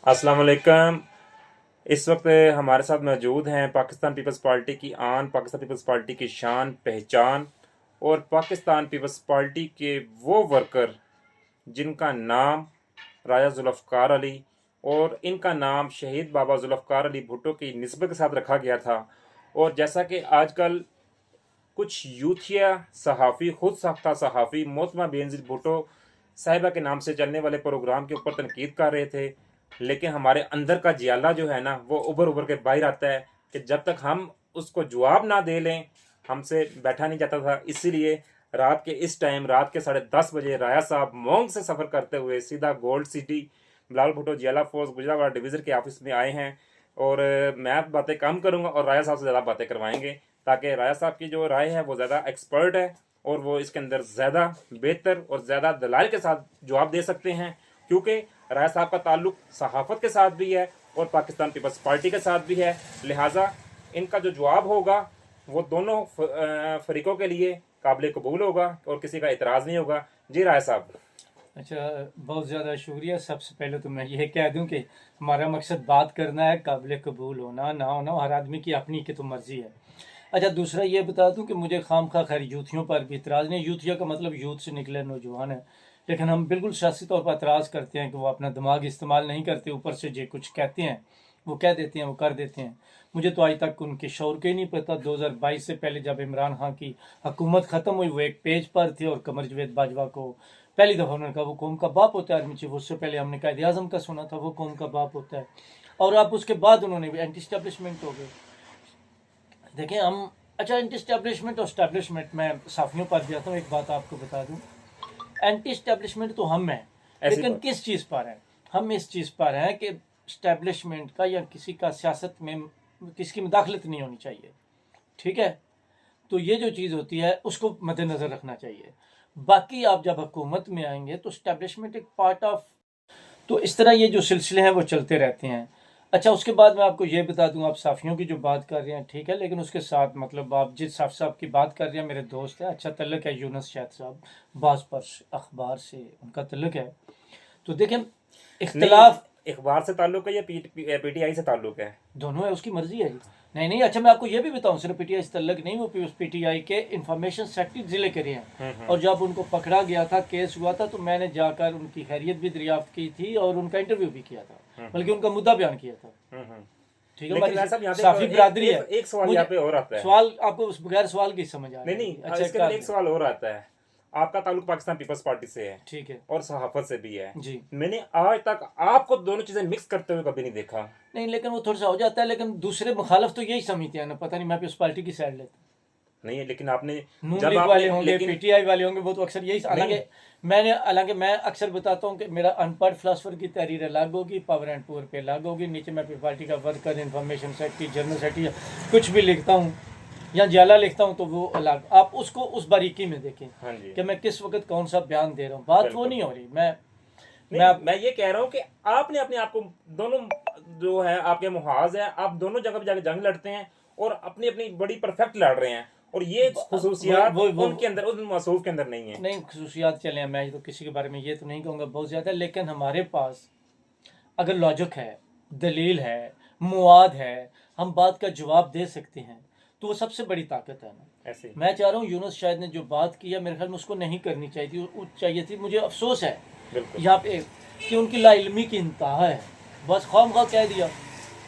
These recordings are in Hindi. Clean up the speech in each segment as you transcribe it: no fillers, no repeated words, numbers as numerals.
अस्सलाम वालेकुम। इस वक्त हमारे साथ मौजूद हैं पाकिस्तान पीपल्स पार्टी की आन, पाकिस्तान पीपल्स पार्टी की शान पहचान और पाकिस्तान पीपल्स पार्टी के वो वर्कर जिनका नाम राजा जुल्फ़कार अली और इनका नाम शहीद बाबा जुल्फ़कार अली भुट्टो की निस्बत के साथ रखा गया था। और जैसा कि आजकल कुछ यूथिया सहाफ़ी, खुद साख्ता सहाफ़ी मोहतरमा बेनज़ीर भुट्टो साहिबा के नाम से चलने वाले प्रोग्राम के ऊपर तनकीद कर रहे थे, लेकिन हमारे अंदर का जियाला जो है ना वो उभर उभर के बाहर आता है कि जब तक हम उसको जवाब ना दे लें हमसे बैठा नहीं जाता था। इसीलिए रात के इस टाइम, रात के 10:30 बजे राया साहब मोंग से सफ़र करते हुए सीधा gold city Bilawal Bhutto Jiyala force Gujranwala division के ऑफिस में आए हैं। और मैं बातें कम करूंगा और राया साहब से ज़्यादा बातें करवाएंगे, ताकि राया साहब की जो राय है वो ज़्यादा एक्सपर्ट है और वो इसके अंदर ज़्यादा बेहतर और ज़्यादा दलाल के साथ जवाब दे सकते हैं। क्योंकि राय साहब का ताल्लुक सहाफ़त के साथ भी है और पाकिस्तान पीपल्स पार्टी के साथ भी है, लिहाजा इनका जो जवाब होगा वो दोनों फरीकों के लिए काबिल कबूल होगा और किसी का इतराज़ नहीं होगा। जी राय साहब। अच्छा, बहुत ज़्यादा शुक्रिया। सबसे पहले तो मैं ये कह दूं कि हमारा मकसद बात करना है, काबिल कबूल होना ना होना हर आदमी की अपनी की तो मर्ज़ी है। अच्छा, दूसरा ये बता दूं कि मुझे खाम खा खैर यूथियों पर भी इतराज़ नहीं। यूथिया का मतलब यूथ से निकले नौजवान है, लेकिन हम बिल्कुल सियासी तौर पर एतराज़ करते हैं कि वो अपना दिमाग इस्तेमाल नहीं करते, ऊपर से जो कुछ कहते हैं वो कह देते हैं, वो कर देते हैं। मुझे तो आज तक उनके शौर का ही नहीं पता। 2022 से पहले जब इमरान खान की हुकूमत ख़त्म हुई वो एक पेज पर थे और कमर जवेद बाजवा को पहली दफ़ा उन्होंने कहा वो कौम का बाप होता है आर्मी चीफ। उससे पहले हमने कायदे आज़म का सुना था वो कौम का बाप होता है। और अब उसके बाद उन्होंने भी एंटी स्टैब्लिशमेंट हो गए। देखें हम, अच्छा, एंटी स्टैब्लिशमेंट और स्टैब्लिशमेंट मैं साफियों पर भी आता हूँ। एक बात आपको बता दूँ, एंटी स्टैब्लिशमेंट तो हम हैं, ऐसी लेकिन बात। किस चीज़ पर हैं? हम इस चीज़ पर हैं कि स्टैब्लिशमेंट का या किसी का सियासत में किसी की मुदाखलत नहीं होनी चाहिए। ठीक है, तो ये जो चीज़ होती है उसको मद्देनज़र रखना चाहिए। बाकी आप जब हुकूमत में आएंगे तो स्टैब्लिशमेंट एक पार्ट ऑफ, तो इस तरह ये जो सिलसिले हैं वो चलते रहते हैं। अच्छा, उसके बाद मैं आपको ये बता दूं, आप साफ़ियों की जो बात कर रहे हैं ठीक है, लेकिन उसके साथ मतलब आप जिस साफ़ साहब की बात कर रहे हैं मेरे दोस्त हैं, अच्छा तल्लक है यूनुस शैद साहब, बाज़ पर अखबार से उनका तल्लक है। तो देखें, नहीं, इख्तलाफ इखबार से ताल्लुक है या पीटीआई से ताल्लुक है? दोनों है, उसकी मर्जी है जी। नहीं नहीं, अच्छा मैं आपको ये भी बताऊं, सिर्फ पीटीआई से तल्लक नहीं, वो पीटीआई के इंफॉर्मेशन सेक्रेटरी जिले के रहे हैं। और जब उनको पकड़ा गया था, केस हुआ था, तो मैंने जाकर उनकी खैरियत भी दरियाफ्त की थी और उनका इंटरव्यू भी किया था, बल्कि उनका मुद्दा बयान किया था। ठीक है, लेकिन हमारी ऐसा यहाँ पे साफी बरादरी एक, है। एक सवाल यहाँ मुझे पे और आता है। सवाल आपको उस बगैर सवाल की समझ आ नहीं जाएगी। नहीं, अच्छा इसके अंदर कर एक दें। सवाल और आता है। आपका ताल्लुक पाकिस्तान पीपल्स पार्टी से है ठीक है और सहाफत से भी है। जी। मैंने आज तक आपको दोनों चीजें मिक्स करते हुए कभी नहीं देखा। नहीं, लेकिन वो थोड़ा सा हो जाता है, लेकिन दूसरे मुखालफ तो यही समझते हैं ना, पता नहीं मैं भी उस पार्टी की साइड लेता। नहीं है, लेकिन आपने नून जब लीग आपने वाले होंगे, लेकिन पीटीआई वाले होंगे, वो तो अक्सर यही, नहीं। हालांकि मैं अक्सर बताता हूँ कि मेरा अनपढ़ फिलासफर की तहरीर अलग होगी, पावर एंड पुअर पे अलग होगी, नीचे मैं पार्टी का worker, information secretary, general secretary कुछ भी लिखता हूँ या जाला लिखता हूँ तो वो अलग। आप उसको उस बारीकी में देखें हाँ जी। कि मैं किस वक्त कौन सा बयान दे रहा हूँ, बात वो बिल्कुल। नहीं हो रही। मैं नहीं, आप मैं ये कह रहा हूँ कि आपने अपने आप को दोनों जो है आपके मुहाज है, आप दोनों जगह पे जाके जंग लड़ते हैं और अपनी अपनी बड़ी परफेक्ट लड़ रहे हैं और ये खसूसियात वो उनके अंदर, उन मसूफ के अंदर नहीं है। नहीं, खसूसियात चले, मैं तो किसी के बारे में ये तो नहीं कहूँगा बहुत ज़्यादा, लेकिन हमारे पास अगर लॉजिक है, दलील है, मुआद है, हम बात का जवाब दे सकते हैं, तो वो सबसे बड़ी ताकत है ना। ऐसे। मैं चाह रहा हूँ यूनुस शायद ने जो बात की है मेरे ख्याल में उसको नहीं करनी चाहिए थी, चाहिए थी। मुझे अफसोस है बिल्कुल। यहाँ पे कि उनकी लाइल्मी की इंतहा है। बस खाम खा कह दिया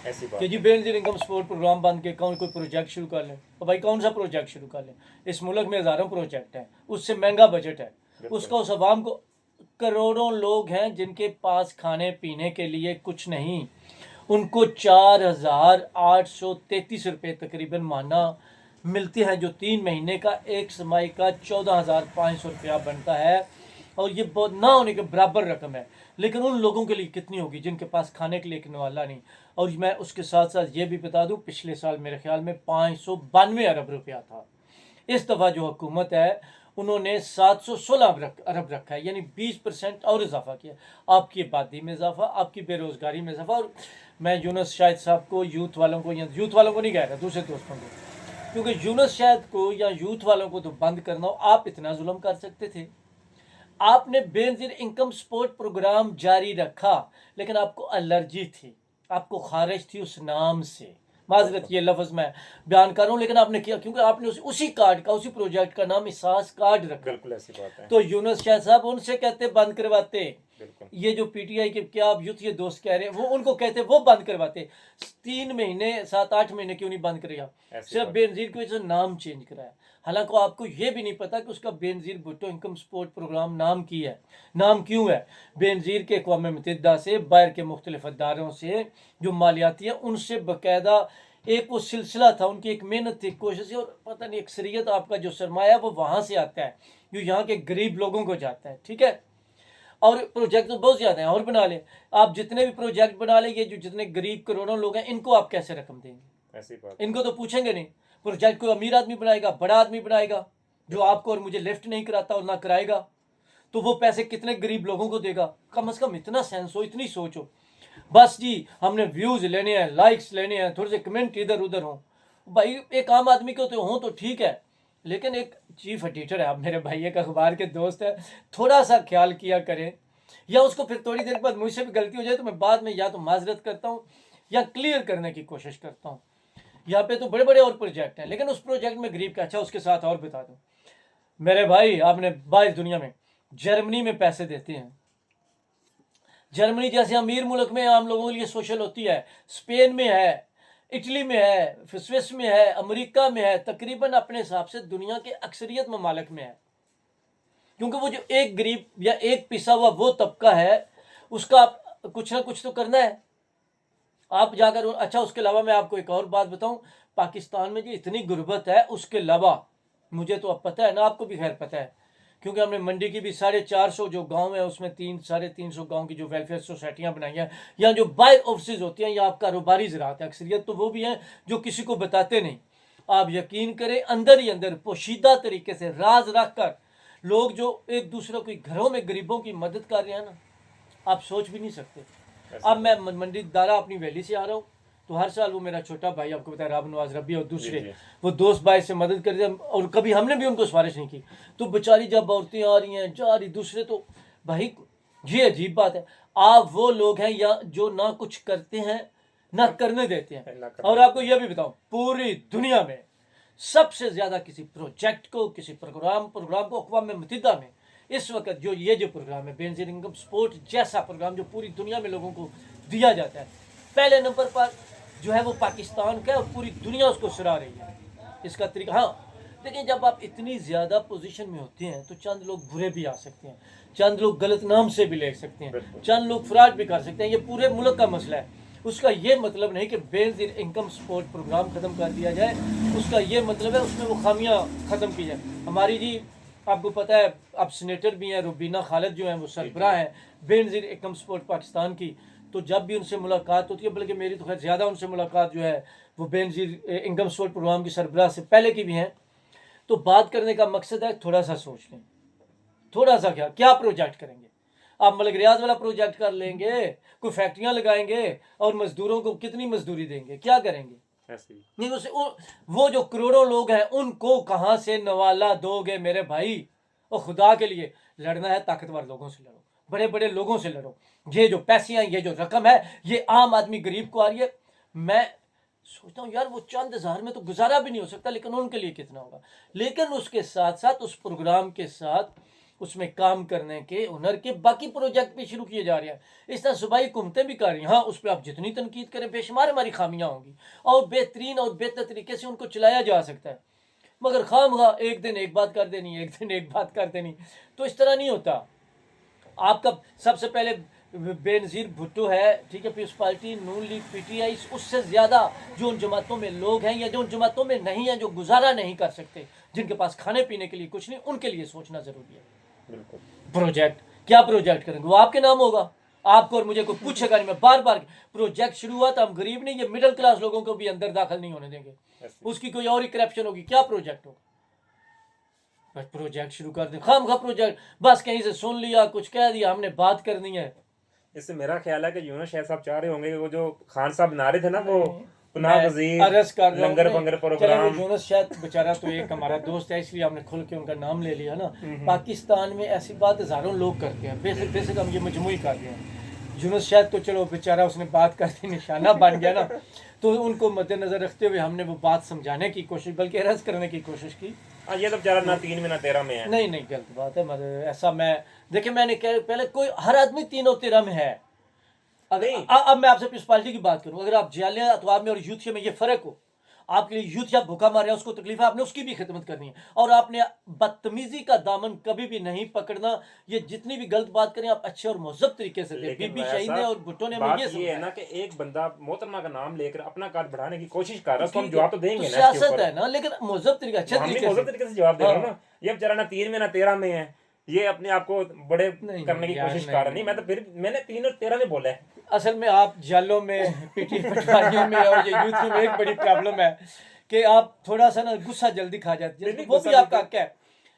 ऐसी कि बात जी है। बेनजीर इनकम सपोर्ट प्रोग्राम बंद के कोई प्रोजेक्ट शुरू कर लें। तो भाई कौन सा प्रोजेक्ट शुरू कर लें? इस मुल्क में हज़ारों प्रोजेक्ट हैं, उससे महंगा बजट है, बिल्कुल। उसका उस आवाम को, करोड़ों लोग हैं जिनके पास खाने पीने के लिए कुछ नहीं, उनको 4,833 रुपये तकरीबन माना मिलते हैं, जो 3 महीने का एक समाई का 14,500 रुपया बनता है। और ये बहुत ना होने के बराबर रकम है, लेकिन उन लोगों के लिए कितनी होगी जिनके पास खाने के लिए एक नवाला नहीं। और मैं उसके साथ साथ ये भी बता दूं, पिछले साल मेरे ख्याल में 592 अरब रुपया था। इस दफ़ा जो हुकूमत है उन्होंने 716 अरब रखा है, यानी 20% और इजाफा किया। आपकी आबादी में इजाफा, आपकी बेरोज़गारी में इजाफा। और मैं यूनुस शाहिद साहब को, यूथ वालों को, या यूथ वालों को नहीं कह रहा, दूसरे दोस्तों को, क्योंकि यूनुस शाहिद को या यूथ वालों को तो बंद करना हो, आप इतना जुल्म कर सकते थे। आपने बेनजीर इनकम सपोर्ट प्रोग्राम जारी रखा, लेकिन आपको एलर्जी थी, आपको खारिज थी उस नाम से। माजरत ये लफ्ज़ मैं बयान कर रहा हूँ, लेकिन आपने किया क्योंकि आपने उसी कार्ड का, उसी प्रोजेक्ट का नाम एहसास कार्ड रखा। बिल्कुल ऐसी बात है। तो यूनुस शाह साहब उनसे कहते बंद करवाते। बिल्कुल ये जो पीटीआई के क्या आप यूथ ये दोस्त कह रहे हैं, वो उनको कहते वो बंद करवाते। 3 महीने 7-8 महीने क्यों नहीं बंद करेगा? ऐसी सिर्फ बात। बेनजीर की वजह से नाम चेंज कराया। हालांकि आपको ये भी नहीं पता कि उसका Benazir Bhutto income support program नाम की है। नाम क्यों है? बेनजीर के अक़वाम मुत्तहिदा से, बाहर के मुख्तलिफ अदारों से जो मालियाती है उनसे बाकायदा एक वो सिलसिला था, उनकी एक मेहनत थी, कोशिश थी, और पता नहीं अक्सरियत आपका जो सरमाया वो वहाँ से आता है जो यहाँ के गरीब लोगों को जाता है। ठीक है, और प्रोजेक्ट तो बहुत ज़्यादा हैं, और बना लें आप, जितने भी प्रोजेक्ट बना लें, ये जो जितने गरीब करोड़ों लोग हैं इनको आप कैसे रकम देंगे? ऐसी बात। इनको तो पूछेंगे नहीं। प्रोजेक्ट कोई अमीर आदमी बनाएगा, बड़ा आदमी बनाएगा जो आपको और मुझे लिफ्ट नहीं कराता और ना कराएगा, तो वो पैसे कितने गरीब लोगों को देगा? कम से कम इतना सेंस हो, इतनी सोच हो। बस जी हमने व्यूज़ लेने हैं, लाइक्स लेने हैं, थोड़े से कमेंट इधर उधर हों। भाई एक आम आदमी को तो हों तो ठीक है, लेकिन एक चीफ एडिटर है, आप मेरे भाई एक अखबार के दोस्त है, थोड़ा सा ख्याल किया करें। या उसको फिर थोड़ी देर बाद मुझसे भी गलती हो जाए तो मैं बाद में या तो माजरत करता हूँ या क्लियर करने की कोशिश करता हूँ। यहाँ पे तो बड़े बड़े और प्रोजेक्ट हैं, लेकिन उस प्रोजेक्ट में गरीब का, अच्छा उसके साथ और बता दूँ मेरे भाई, आपने बाहर दुनिया में जर्मनी में पैसे देते हैं, जर्मनी जैसे अमीर मुल्क में आम लोगों के लिए सोशल होती है, स्पेन में है, इटली में है, स्विस में है, अमेरिका में है, तकरीबन अपने हिसाब से दुनिया के अक्सरियत ममालिक में है। क्योंकि वो जो एक गरीब या एक पिसा हुआ वो तबका है, उसका आप कुछ ना कुछ तो करना है। आप जाकर, अच्छा उसके अलावा मैं आपको एक और बात बताऊं, पाकिस्तान में जो इतनी गुर्बत है उसके अलावा, मुझे तो अब पता है ना, आपको भी खैर पता है, क्योंकि हमने मंडी की भी 450 जो गांव है उसमें 300-350 गांव की जो वेलफेयर सोसाइटियां बनाई हैं, या जो बाय ऑफिस होती हैं, या आप कारोबारी ज़राअत है, अक्सरियत तो वो भी हैं जो किसी को बताते नहीं। आप यकीन करें, अंदर ही अंदर पोशीदा तरीके से राज रख कर लोग जो एक दूसरे के घरों में गरीबों की मदद कर रहे हैं ना, आप सोच भी नहीं सकते। अब मैं मंडी दारा अपनी वैली से आ रहा हूँ, तो हर साल वो मेरा छोटा भाई, आपको पता है राब नवाज रबी और दूसरे जी। वो दोस्त भाई से मदद करते हैं, और कभी हमने भी उनको सिफारिश नहीं की। तो बेचारी जब औरतें आ रही हैं जा रही दूसरे, तो भाई ये अजीब बात है, आप वो लोग हैं या जो ना कुछ करते हैं ना करने देते हैं। और आपको यह भी बताऊं, पूरी दुनिया में सबसे ज़्यादा किसी प्रोजेक्ट को, किसी प्रोग्राम को अक़वाम मुत्तहिदा में इस वक्त जो ये जो प्रोग्राम है बेनज़ीर इनकम सपोर्ट जैसा प्रोग्राम जो पूरी दुनिया में लोगों को दिया जाता है, पहले नंबर पर जो है वो पाकिस्तान का है, और पूरी दुनिया उसको सराह रही है इसका तरीका। हाँ, लेकिन जब आप इतनी ज़्यादा पोजीशन में होते हैं तो चंद लोग बुरे भी आ सकते हैं, चंद लोग गलत नाम से भी ले सकते हैं, चंद लोग फ्रॉड भी कर सकते हैं। ये पूरे मुल्क का मसला है। उसका ये मतलब नहीं कि बेनज़ीर इनकम सपोर्ट प्रोग्राम ख़त्म कर दिया जाए, उसका ये मतलब है उसमें वो खामियां ख़त्म की जाए। हमारी जी आपको पता है अब सीनेटर भी हैं, रुबीना खालिद जो हैं वो सरबराह हैं बेनज़ीर इनकम सपोर्ट पाकिस्तान की। तो जब भी उनसे मुलाकात होती है, बल्कि मेरी तो खैर ज़्यादा उनसे मुलाकात जो है वो बेनज़ीर इनकम सपोर्ट प्रोग्राम की सरबराह से पहले की भी हैं, तो बात करने का मकसद है थोड़ा सा सोच लें, थोड़ा सा क्या प्रोजेक्ट करेंगे? आप मलिक रियाज वाला प्रोजेक्ट कर लेंगे, कोई फैक्ट्रियां लगाएंगे और मजदूरों को कितनी मजदूरी देंगे, क्या करेंगे? नहीं, उसे वो जो करोड़ों लोग हैं उनको कहां से नवाला दोगे मेरे भाई? और खुदा के लिए लड़ना है ताकतवर लोगों से लड़ो, बड़े बड़े लोगों से लड़ो। ये जो पैसे हैं, ये जो रकम है, ये आम आदमी गरीब को आ रही है। मैं सोचता हूँ यार वो चंद हज़ार में तो गुजारा भी नहीं हो सकता, लेकिन उनके लिए कितना होगा। लेकिन उसके साथ साथ उस प्रोग्राम के साथ उसमें काम करने के हुनर के बाकी प्रोजेक्ट भी शुरू किए जा रहे हैं। इस तरह सूबाई हुकूमतें भी कर रही हैं। हाँ, उस पर आप जितनी तनकीद करें बेशुमार हमारी खामियां होंगी, और बेहतरीन और बेहतर तरीके से उनको चलाया जा सकता है, मगर खामखा एक दिन एक बात कर देनी, एक दिन एक बात कर देनी, तो इस तरह नहीं होता। आपका सबसे पहले बेनज़ीर भुट्टो है, ठीक है, पीपल्स पार्टी, नून लीग, पीटीआई, उससे ज़्यादा जो उन जमातों में लोग हैं या जो उन जमातों में नहीं हैं, जो गुजारा नहीं कर सकते, जिनके पास खाने पीने के लिए कुछ नहीं, उनके लिए सोचना ज़रूरी है। बिल्कुल। प्रोजेक्ट क्या प्रोजेक्ट करेंगे? वो आपके नाम होगा, आपको और मुझे कोई पूछेगा नहीं। मैं बार बार प्रोजेक्ट शुरू हुआ था, हम गरीब नहीं, ये मिडिल क्लास लोगों को भी अंदर दाखिल नहीं होने देंगे, उसकी कोई और ही करप्शन होगी। क्या प्रोजेक्ट होगा? बस प्रोजेक्ट शुरू कर दें, खामखा प्रोजेक्ट, बस कहीं से सुन लिया, कुछ कह दिया, हमने बात करनी है। इससे मेरा ख्याल है कि यूनुस शाह साहब चाह रहे होंगे कि वो जो खान साहब बना रहे थे ना, वो पनाह मैं गजीर, अर्ज कर रहा हूँ लंगर नहीं, बंगर चलो वो प्रोग्राम। यूनुस शायद बेचारा तो एक हमारा दोस्त है, इसलिए हमने खुल के उनका नाम ले लिया ना। पाकिस्तान में ऐसी बात हज़ारों लोग करते हैं, बेसिक बेसिक हम ये मजमूई कर रहे हैं। यूनुस शायद तो चलो बेचारा उसने बात कर दी, निशाना बन गया ना, तो उनको मद्देनज़र रखते हुए हमने वो बात समझाने की कोशिश, बल्कि अर्ज करने की कोशिश की। ये तो बेचारा ना 3 में ना 13 में है। नहीं नहीं, गलत बात है, मतलब ऐसा मैं देखिए, मैंने कह पहले कोई हर आदमी 3 और 13 में है। अगर नहीं। अब मैं आपसे म्यूनसिपालिटी की बात करूं, अगर आप जालिया अतवार में और यूथिया में ये फर्क हो, आपके लिए यूथ या भूखा मार रहा है उसको तकलीफ है, आपने उसकी भी खिदमत करनी है, और आपने बदतमीजी का दामन कभी भी नहीं पकड़ना। ये जितनी भी गलत बात करें आप अच्छे और महजब तरीके से दें। लेकिन बीबी वैसा शहीद ने और भुट्टो ने हमें बात ये ये है ना समझाया। कि एक बंदा मोहतरमा का नाम लेकर अपना कार्ड बढ़ाने की कोशिश कर रहा है, उसको हम ठीक जवाब तो है, देंगे तो ना इसके सियासत ऊपर। है ना, लेकिन महजब तरीके, अच्छे हम भी तरीके मौजूद से। तरीके से जवाब दे रहा हूँ हाँ। ना। ये बेचारा ना 3 में ना 13 में है, ये अपने आप को बड़े नहीं करने की यार, कोशिश कर नहीं, रहा है। नहीं, मैं तो फिर मैंने 3 और 13 में बोला है। असल में आप जालों में, पीटी पटवारियों में और ये यूथ में एक बड़ी प्रॉब्लम है कि आप थोड़ा सा ना गुस्सा जल्दी खा जाते नहीं, हैं, वो गुस्सा भी आपका नहीं हक है।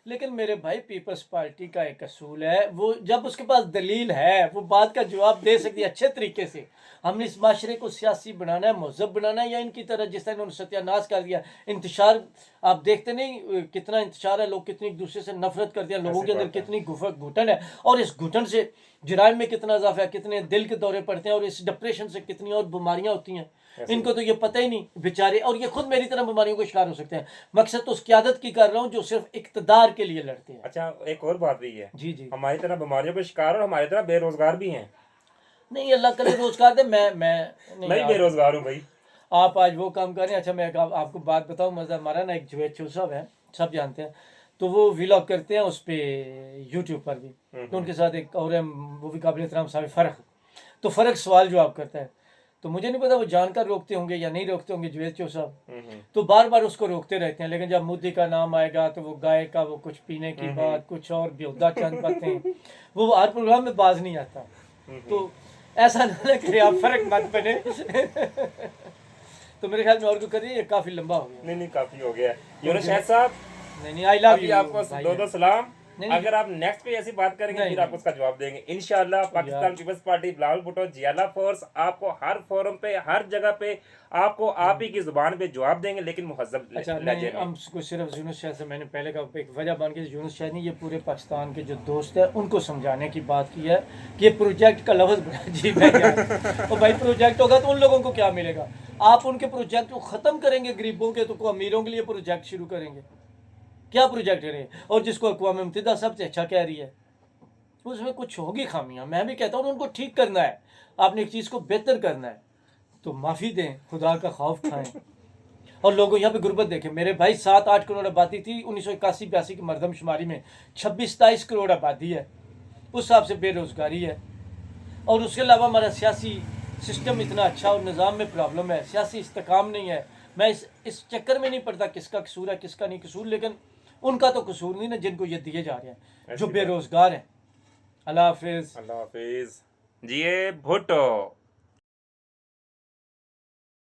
लेकिन मेरे भाई, पीपल्स पार्टी का एक असूल है, वो जब उसके पास दलील है वो बात का जवाब दे सकती है अच्छे तरीके से। हमने इस माशरे को सियासी बनाना है, महजब बनाना है, या इनकी तरह जिस तरह इन्होंने सत्यानाश कर दिया, इंतशार आप देखते नहीं कितना इंतशार है, लोग कितनी एक दूसरे से नफरत करते हैं, लोगों ऐसी के अंदर बात है। कितनी घुटन है, और इस घुटन से जराइम में कितना इजाफा है, कितने दिल के दौरे पड़ते हैं, और इस डिप्रेशन से कितनी और बीमारियां होती हैं। इनको तो ये पता ही नहीं बेचारे, और ये खुद मेरी तरह बीमारियों का शिकार हो सकते हैं। मकसद तो उस क़यादत की कर रहा हूँ जो सिर्फ इक़्तिदार के लिए लड़ते हैं। अच्छा, एक और बात भी है, जी जी। हमारी तरह बीमारियों के शिकार और हमारी तरह बेरोजगार भी हैं। नहीं, अल्लाह करे रोजगार दे। नहीं मैं भी आप, बेरोजगार हूँ भाई। आप आज वो काम करें। अच्छा, मैं आपको बात बताऊं, मज़ा हमारा ना एक जुवेद साहब है, सब जानते हैं, तो वो व्लॉग करते हैं उस पर यूट्यूब पर भी। तो उनके साथ एक और है, वो भी काबिल एहतराम साहब, फ़र्क। तो फ़र्क सवाल जवाब करता है, तो मुझे नहीं पता वो जानकर रोकते होंगे या नहीं रोकते होंगे जुवेद साहब, तो बार बार उसको रोकते रहते हैं। लेकिन जब मोदी का नाम आएगा तो वो गाय का वो कुछ पीने की बात, कुछ और बेहुदा चंद बातें, वो हर प्रोग्राम में बाज नहीं आता। तो ऐसा ना लगे आप फ़र्क मत बने। तो मेरे ख्याल में और को करिए, ये काफ़ी लंबा हो गया। नहीं नहीं, काफी हो गया यूनुस शाहिद साहब। नहीं, आई लव अभी यू आपको भाई। दो सलाम। नहीं, अगर आप नेक्स्ट कोई ऐसी बात करेंगे नहीं, फिर नहीं। आपको उसका जवाब देंगे इंशाल्लाह। Pakistan peoples party Bilawal Bhutto Jiyala force आपको हर फोरम पे, हर जगह पे आपको आप ही की जुबान पे जवाब देंगे, लेकिन मुहज्जब अच्छा, लहजे नहीं, में। हम उसको सिर्फ यूनुस शाह से, मैंने पहले का एक वजह बन के यूनुस शाह ने ये पूरे पाकिस्तान के जो दोस्त है उनको समझाने की बात की है कि ये प्रोजेक्ट का लफ्ज़ बड़ा अजीब है यार। तो भाई प्रोजेक्ट होगा तो उन लोगों को क्या मिलेगा? आप उनके प्रोजेक्ट को ख़त्म करेंगे गरीबों के, तो को अमीरों के लिए प्रोजेक्ट शुरू करेंगे? क्या प्रोजेक्ट करें? और जिसको अक़वाम मुत्तहिदा सबसे अच्छा कह रही है, उसमें कुछ होगी खामियां। मैं भी कहता हूँ उनको ठीक करना है, आपने एक चीज़ को बेहतर करना है तो माफ़ी दें, खुदा का खौफ खाएं। और लोगों यहाँ पे गुर्बत देखें मेरे भाई, 7-8 करोड़ आबादी थी 1981-82 की मरदमशुमारी में, 26-27 करोड़ आबादी है, उस हिसाब से बेरोज़गारी है। और उसके अलावा हमारा सियासी सिस्टम इतना अच्छा और निज़ाम में प्रॉब्लम है, सियासी इस्तेकाम नहीं है। मैं इस चक्कर में नहीं पड़ता किसका कसूर है किसका नहीं कसूर, लेकिन उनका तो कसूर नहीं ना जिनको ये दिए जा रहे हैं, जो बेरोज़गार हैं। अल्लाह हाफिज़। अल्लाह हाफिज। जिए भुट्टो।